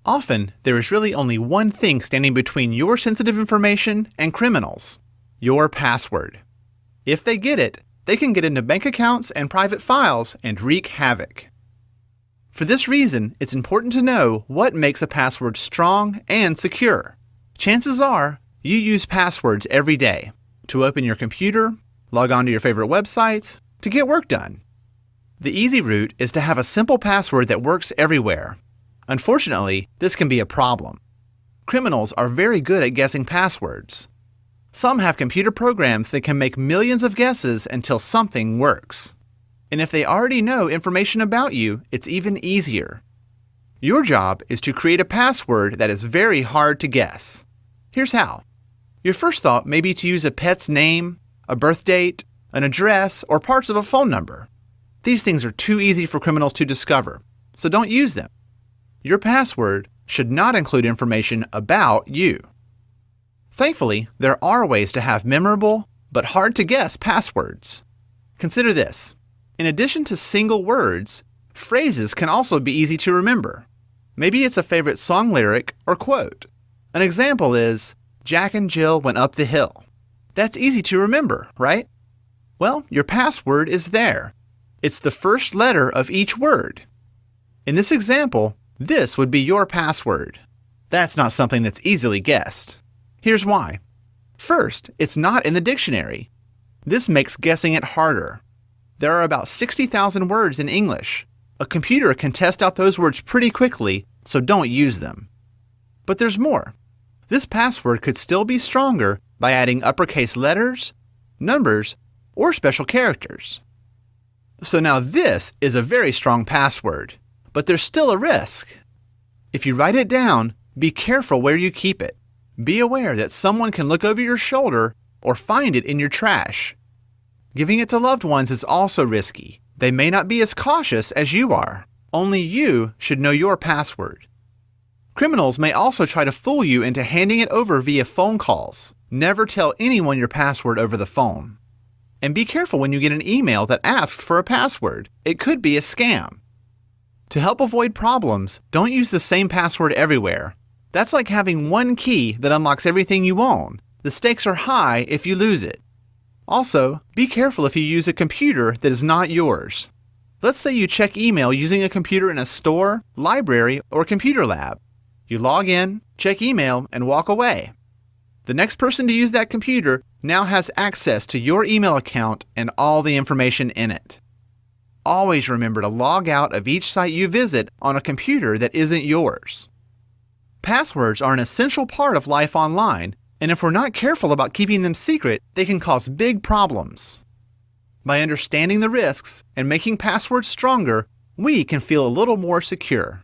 Often, there is really only one thing standing between your sensitive information and criminals: your password. If they get it, they can get into bank accounts and private files and wreak havoc. For this reason, it's important to know what makes a password strong and secure. Chances are, you use passwords every day to open your computer, log on to your favorite websites, to get work done. The easy route is to have a simple password that works everywhere. Unfortunately, this can be a problem. Criminals are very good at guessing passwords. Some have computer programs that can make millions of guesses until something works. And if they already know information about you, it's even easier. Your job is to create a password that is very hard to guess. Here's how. Your first thought may be to use a pet's name, a birth date, an address, or parts of a phone number. These things are too easy for criminals to discover, so don't use them. Your password should not include information about you. Thankfully, there are ways to have memorable but hard-to-guess passwords. Consider this. In addition to single words, phrases can also be easy to remember. Maybe it's a favorite song lyric or quote. An example is, "Jack and Jill went up the hill." That's easy to remember, right? Well, your password is there. It's the first letter of each word. In this example, this would be your password. That's not something that's easily guessed. Here's why. First, it's not in the dictionary. This makes guessing it harder. There are about 60,000 words in English. A computer can test out those words pretty quickly, so don't use them. But there's more. This password could still be stronger by adding uppercase letters, numbers, or special characters. So now this is a very strong password. But there's still a risk. If you write it down, be careful where you keep it. Be aware that someone can look over your shoulder or find it in your trash. Giving it to loved ones is also risky. They may not be as cautious as you are. Only you should know your password. Criminals may also try to fool you into handing it over via phone calls. Never tell anyone your password over the phone. And be careful when you get an email that asks for a password. It could be a scam. To help avoid problems, don't use the same password everywhere. That's like having one key that unlocks everything you own. The stakes are high if you lose it. Also, be careful if you use a computer that is not yours. Let's say you check email using a computer in a store, library, or computer lab. You log in, check email, and walk away. The next person to use that computer now has access to your email account and all the information in it. Always remember to log out of each site you visit on a computer that isn't yours. Passwords are an essential part of life online, and if we're not careful about keeping them secret, they can cause big problems. By understanding the risks and making passwords stronger, we can feel a little more secure.